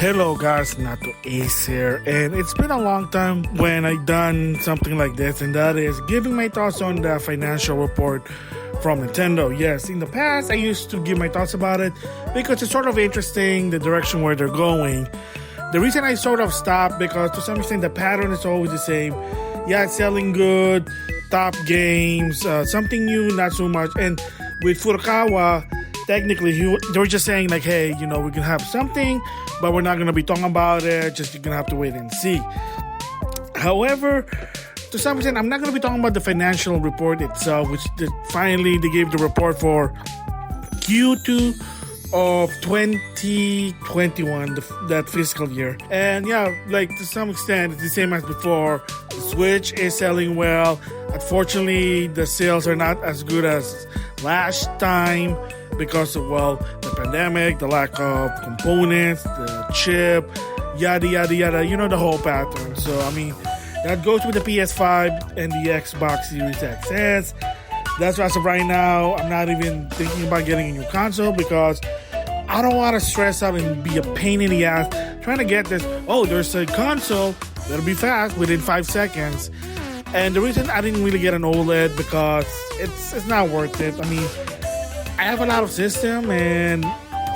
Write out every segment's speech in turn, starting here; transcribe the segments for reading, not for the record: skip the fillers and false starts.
Hello guys, NautoAce here, and it's been a long time when I've done something like this, and that is giving my thoughts on the financial report from Nintendo. Yes, in the past I used to give my thoughts about it because it's sort of interesting the direction where they're going. The reason I sort of stopped because to some extent the pattern is always the same. Yeah, it's selling good, top games, something new, not so much. And with Furukawa, technically they were just saying like, hey, you know, we can have something, but we're not going to be talking about it, just you're going to have to wait and see. However, to some extent, I'm not going to be talking about the financial report itself, which finally they gave the report for Q2 of 2021, that fiscal year. And yeah, like to some extent, it's the same as before. The Switch is selling well. Unfortunately, the sales are not as good as last time because of, well, the pandemic, the lack of components, the chip, yada, yada, yada. You know the whole pattern. So, I mean, that goes with the PS5 and the Xbox Series XS. That's why as of right now, I'm not even thinking about getting a new console because I don't want to stress out and be a pain in the ass trying to get this. Oh, there's a console that'll be fast within 5 seconds. And the reason I didn't really get an OLED because it's not worth it. I mean, I have a lot of system, and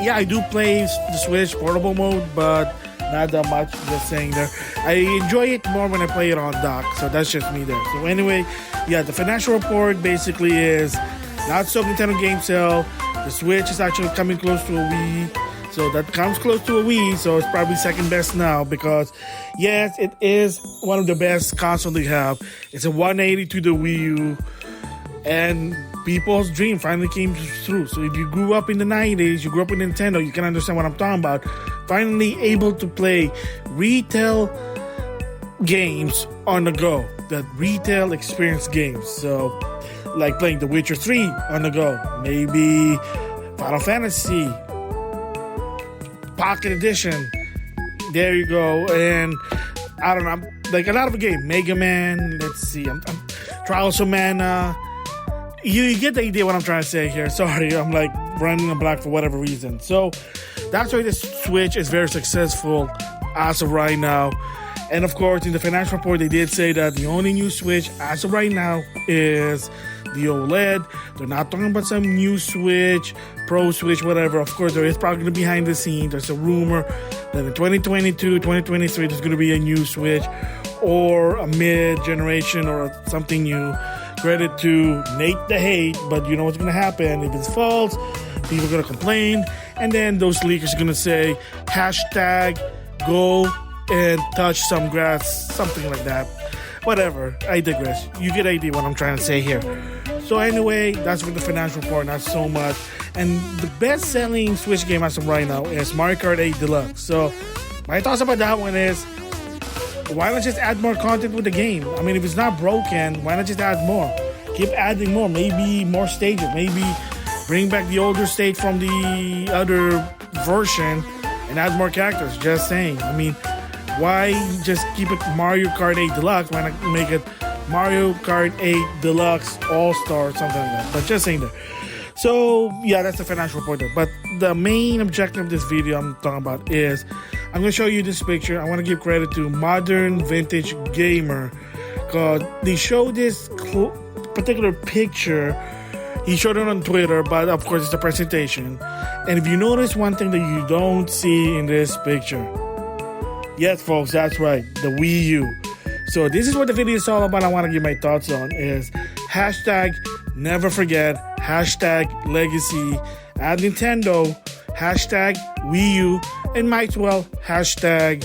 yeah, I do play the Switch portable mode, but not that much, just saying there. I enjoy it more when I play it on dock, so that's just me there. So anyway, yeah, the financial report basically is not so Nintendo game sale. The Switch is actually coming close to a Wii, so that comes close to a Wii, so it's probably second best now because, yes, it is one of the best consoles they have. It's a 180 to the Wii U, and people's dream finally came through. So if you grew up in the 90s, you grew up with Nintendo, you can understand what I'm talking about. Finally able to play retail games on the go, that retail experience games. So like playing The Witcher 3 on the go, maybe Final Fantasy Pocket Edition, there you go. And I don't know, like a lot of the game, Mega Man, let's see, Trials of Mana. You get the idea what I'm trying to say here. Sorry, I'm like running a block for whatever reason. So that's why the Switch is very successful as of right now. And of course, in the financial report, they did say that the only new Switch as of right now is the OLED. They're not talking about some new Switch, Pro Switch, whatever. Of course, there is probably behind the scenes. There's a rumor that in 2022, 2023, there's going to be a new Switch or a mid-generation or something new. Credit to Nate the Hate, but you know what's going to happen. If it's false, people are going to complain, and then those leakers are going to say, hashtag go and touch some grass, something like that. Whatever, I digress. You get the idea what I'm trying to say here. So anyway, that's for the financial report, not so much. And the best-selling Switch game as of right now is Mario Kart 8 Deluxe. So my thoughts about that one is, why not just add more content with the game? I mean, if it's not broken, why not just add more? Keep adding more, maybe more stages, maybe bring back the older stage from the other version and add more characters, just saying. I mean, why just keep it Mario Kart 8 Deluxe? Why not make it Mario Kart 8 Deluxe All-Star or something like that? But just saying there. So, yeah, that's the financial report there. But the main objective of this video I'm talking about is I'm going to show you this picture. I want to give credit to Modern Vintage Gamer because they showed this particular picture. He showed it on Twitter, but of course it's a presentation. And if you notice one thing that you don't see in this picture, yes, folks, that's right, the Wii U. So this is what the video is all about. I want to give my thoughts on is hashtag never forget, hashtag legacy at Nintendo, hashtag Wii U, and might as well hashtag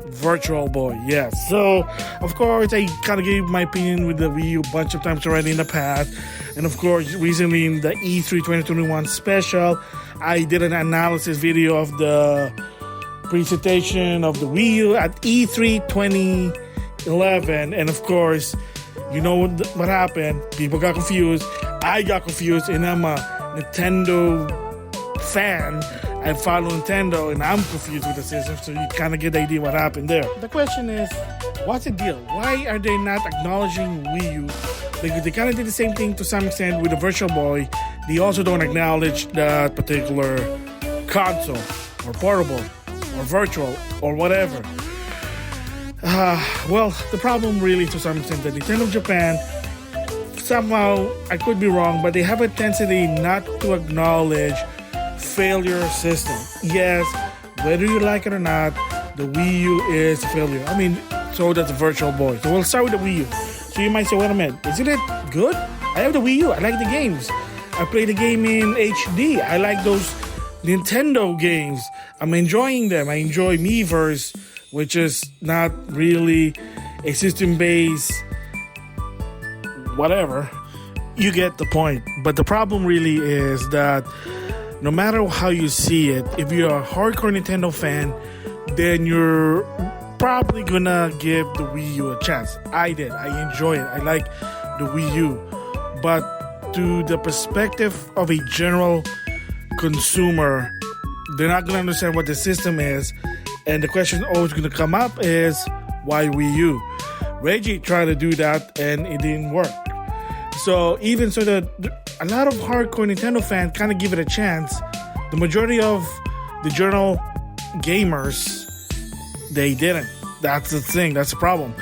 Virtual Boy. Yes. So of course I kind of gave my opinion with the Wii U a bunch of times already in the past, and of course recently in the E3 2021 special I did an analysis video of the presentation of the Wii U at E3 2011, and of course you know what happened. People got confused, I got confused, and I'm a Nintendo fan. I follow Nintendo and I'm confused with the system, so you kind of get the idea what happened there. The question is, what's the deal? Why are they not acknowledging Wii U? They kind of did the same thing to some extent with the Virtual Boy. They also don't acknowledge that particular console or portable. or virtual or whatever. Well, the problem really to some extent that Nintendo of Japan, somehow, I could be wrong, but they have a tendency not to acknowledge failure system. Yes, whether you like it or not, the Wii U is a failure. I mean, so does the Virtual Boy. So we'll start with the Wii U. So you might say, wait a minute, isn't it good? I have the Wii U. I like the games. I play the game in HD. I like those Nintendo games. I'm enjoying them. I enjoy Miiverse, which is not really a system-based whatever. You get the point. But the problem really is that no matter how you see it, if you're a hardcore Nintendo fan, then you're probably gonna give the Wii U a chance. I did. I enjoy it. I like the Wii U. But to the perspective of a general consumer, they're not gonna understand what the system is. And the question always going to come up is, why Wii U? Reggie tried to do that and it didn't work. So even so that a lot of hardcore Nintendo fans kind of give it a chance, the majority of the general gamers, they didn't. That's the thing. That's the problem.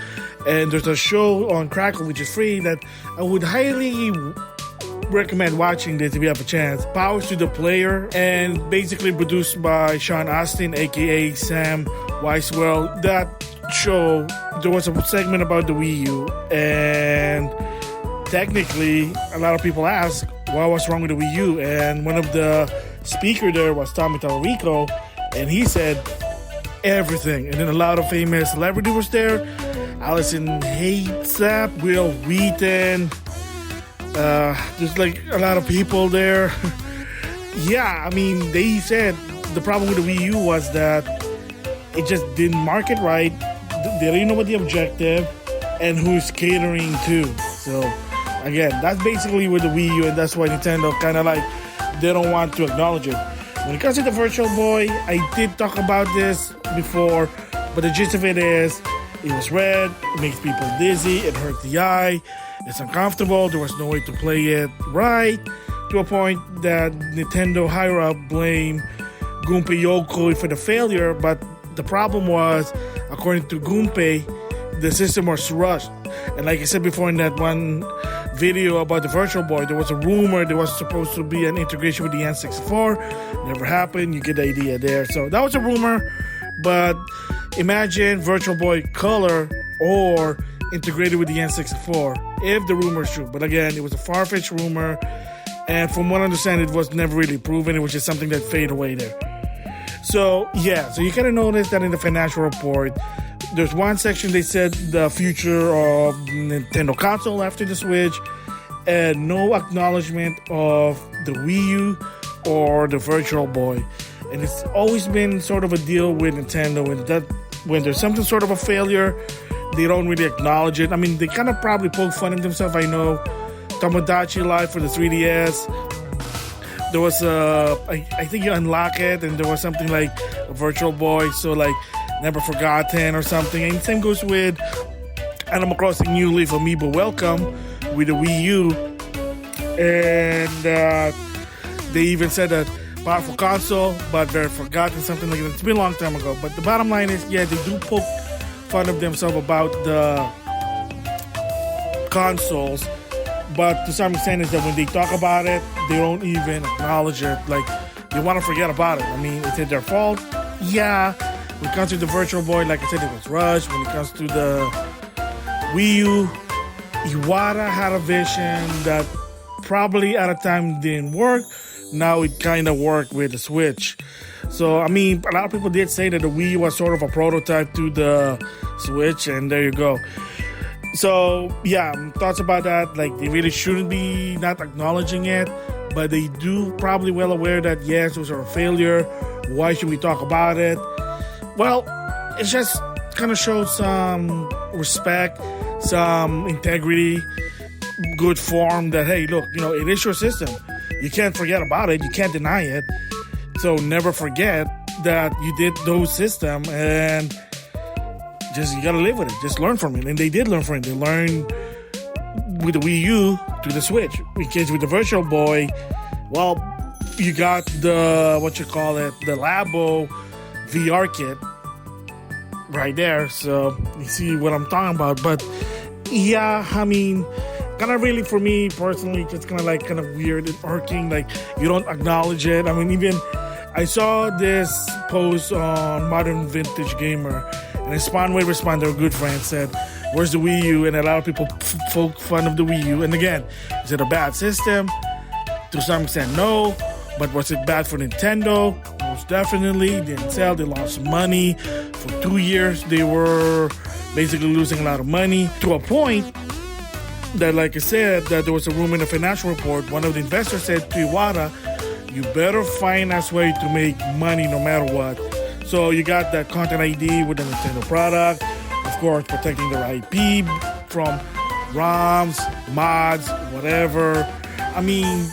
And there's a show on Crackle, which is free, that I would highly recommend watching this if you have a chance. Powers to the Player, and basically produced by Sean Astin, aka Sam Weiswell. That show, there was a segment about the Wii U, and technically a lot of people ask what was wrong with the Wii U, and one of the speakers there was Tommy Tallarico, and he said everything. And then a lot of famous celebrities was there. Allison Hayesap, Will Wheaton, just like a lot of people there. Yeah, I mean, they said the problem with the Wii U was that it just didn't market right. They didn't know what the objective and who's catering to. So again, that's basically with the Wii U, and that's why Nintendo kind of like, they don't want to acknowledge it. When it comes to the Virtual Boy, I did talk about this before, but the gist of it is, it was red, it makes people dizzy, it hurts the eye, it's uncomfortable, there was no way to play it right, to a point that Nintendo higher-up blamed Gunpei Yokoi for the failure, but the problem was, according to Gunpei, the system was rushed. And like I said before in that one video about the Virtual Boy, there was a rumor there was supposed to be an integration with the N64. Never happened. You get the idea there. So that was a rumor, but imagine Virtual Boy Color or integrated with the N64 if the rumor is true. But again, it was a far-fetched rumor, and from what I understand, it was never really proven. It was just something that faded away there. So yeah, so you kind of notice that in the financial report, there's one section they said the future of Nintendo console after the Switch, and no acknowledgement of the Wii U or the Virtual Boy. And it's always been sort of a deal with Nintendo, and that when there's something sort of a failure, they don't really acknowledge it. I mean, they kind of probably poke fun at themselves. I know Tomodachi Life for the 3DS, there was I think you unlock it, and there was something like a Virtual Boy, so like Never Forgotten or something. And same goes with Animal Crossing New Leaf Amiibo Welcome with the Wii U. And they even said that powerful console, but very forgotten, something like that. It's been a long time ago. But the bottom line is, yeah, they do poke fun of themselves about the consoles. But to some extent, is that when they talk about it, they don't even acknowledge it. Like, they want to forget about it. I mean, is it their fault? Yeah. When it comes to the Virtual Boy, like I said, it was rushed. When it comes to the Wii U, Iwata had a vision that probably at a time didn't work. Now it kind of worked with the Switch. So, I mean, a lot of people did say that the Wii was sort of a prototype to the Switch, and there you go. So, yeah, thoughts about that. Like, they really shouldn't be not acknowledging it, but they do probably well aware that, yes, it was a failure. Why should we talk about it? Well, it just kind of shows some respect, some integrity, good form that, hey, look, you know, it is your system. You can't forget about it. You can't deny it. So never forget that you did those systems, and just you gotta live with it. Just learn from it. And they did learn from it. They learned with the Wii U to the Switch. Because with the Virtual Boy, well, you got the, the Labo VR kit right there. So you see what I'm talking about. But yeah, I mean, kind of really for me personally, just kind of weird and irking. Like, you don't acknowledge it. I mean, even I saw this post on Modern Vintage Gamer, and Spawnway responded, their good friend, said, "Where's the Wii U?" And a lot of people poke fun of the Wii U. And again, is it a bad system? To some extent, no. But was it bad for Nintendo? Most definitely. They didn't sell. They lost money. For 2 years, they were basically losing a lot of money, to a point that, like I said, that there was a rumor in a financial report. One of the investors said to Iwata, "You better find us way to make money no matter what." So you got that content ID with the Nintendo product, of course, protecting their IP from ROMs, mods, whatever. I mean,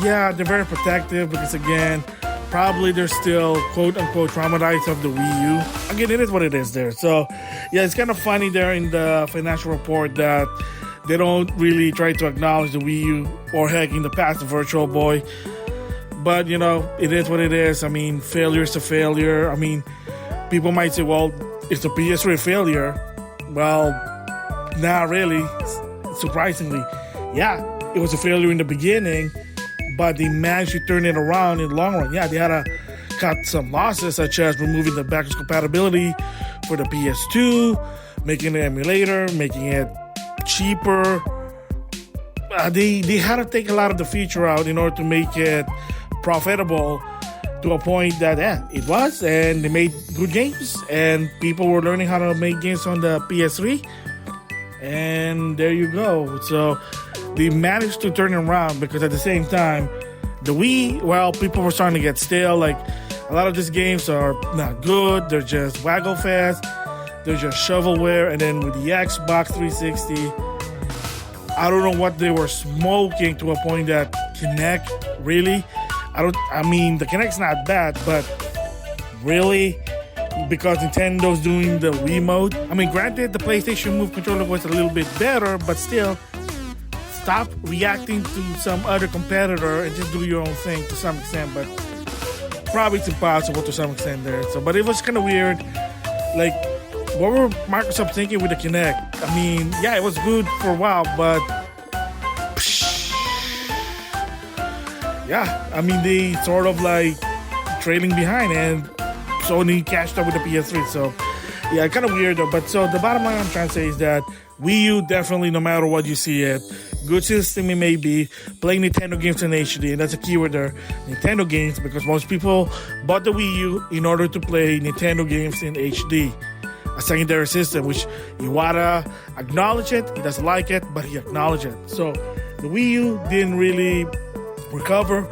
yeah, they're very protective because, again, probably they're still quote-unquote traumatized of the Wii U. Again, it is what it is there. So, yeah, it's kind of funny there in the financial report that they don't really try to acknowledge the Wii U, or heck, in the past, the Virtual Boy. But, you know, it is what it is. I mean, failure is a failure. I mean, people might say, well, is the PS3 a failure? Well, not really. Surprisingly, yeah, it was a failure in the beginning, but they managed to turn it around in the long run. Yeah, they had to cut some losses, such as removing the backwards compatibility for the PS2, making an emulator, making it cheaper. They had to take a lot of the feature out in order to make it profitable, to a point that it was, and they made good games, and people were learning how to make games on the PS3, and there you go. So they managed to turn it around, because at the same time, the Wii, well, people were starting to get stale. Like, a lot of these games are not good, they're just waggle fast, they're just shovelware. And then with the Xbox 360, I don't know what they were smoking, to a point that Kinect, really? I mean, the Kinect's not bad, but really? Because Nintendo's doing the Wiimote? I mean, granted, the PlayStation Move controller was a little bit better, but still, stop reacting to some other competitor and just do your own thing to some extent. But probably it's impossible to some extent there. So, but it was kind of weird. Like, what were Microsoft thinking with the Kinect? I mean, yeah, it was good for a while, but yeah, I mean, they sort of like trailing behind, and Sony catched up with the PS3. So, yeah, kind of weird though. But so the bottom line I'm trying to say is that Wii U, definitely, no matter what you see it, good system it may be, playing Nintendo games in HD, and that's a keyword there, Nintendo games, because most people bought the Wii U in order to play Nintendo games in HD. A secondary system, which Iwata acknowledged it. He doesn't like it, but he acknowledged it. So the Wii U didn't really recover,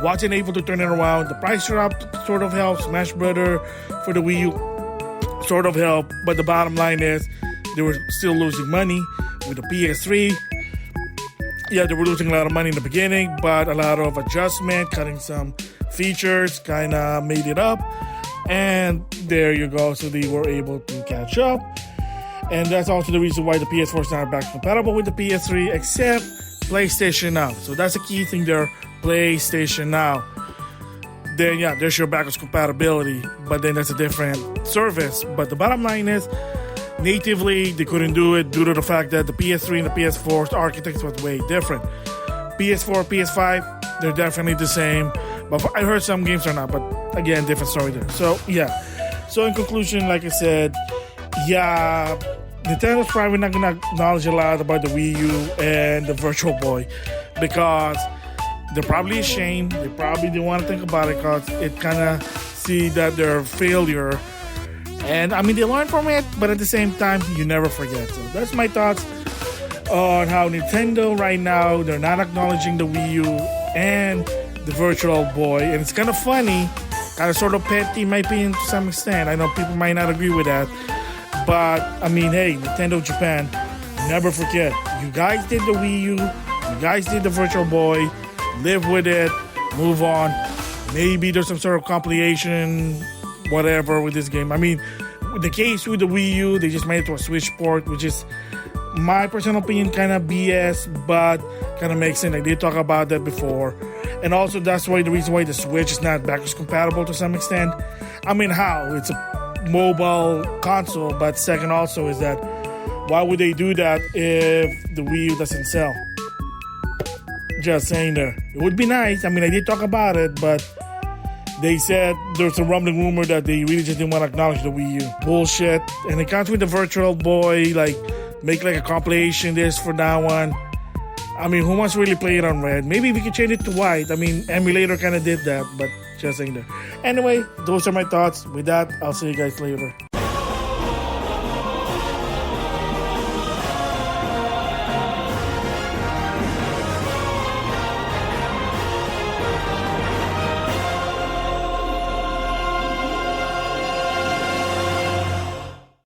wasn't able to turn it around. The price drop sort of helped. Smash Brother for the Wii U sort of helped, but the bottom line is they were still losing money with the PS3. Yeah, they were losing a lot of money in the beginning, but a lot of adjustment, cutting some features, kind of made it up. And there you go. So they were able to catch up. And that's also the reason why the PS4 is not back compatible with the PS3, except PlayStation Now. So that's a key thing there, PlayStation Now. Then, yeah, there's your backwards compatibility, but then that's a different service. But the bottom line is, natively, they couldn't do it due to the fact that the PS3 and the PS4's architecture was way different. PS4, PS5, they're definitely the same. But I heard some games are not, but again, different story there. So, yeah. So, in conclusion, like I said, yeah, Nintendo's probably not going to acknowledge a lot about the Wii U and the Virtual Boy, because they're probably ashamed. They probably didn't want to think about it, because it kind of see that they're a failure. And, I mean, they learn from it, but at the same time, you never forget. So, that's my thoughts on how Nintendo right now, they're not acknowledging the Wii U and the Virtual Boy. And it's kind of funny, kind of sort of petty in my opinion to some extent. I know people might not agree with that, but I mean, hey, Nintendo Japan, never forget, you guys did the Wii U, you guys did the Virtual Boy, live with it, move on. Maybe there's some sort of compilation, whatever, with this game. I mean, the case with the Wii U, they just made it to a Switch port, which is, my personal opinion, kind of BS, but kind of makes sense. I did talk about that before. And also that's why the reason why the Switch is not backwards compatible to some extent. I mean, how? It's a mobile console, but second also is that why would they do that if the Wii U doesn't sell? Just saying there. It would be nice. I mean, I did talk about it, but they said there's a rumbling rumor that they really just didn't want to acknowledge the Wii U. Bullshit. And it comes with the Virtual Boy, like, make like a compilation disc for that one. I mean, who wants to really play it on red? Maybe we could change it to white. I mean, emulator kind of did that, but just saying there. Anyway, those are my thoughts. With that, I'll see you guys later.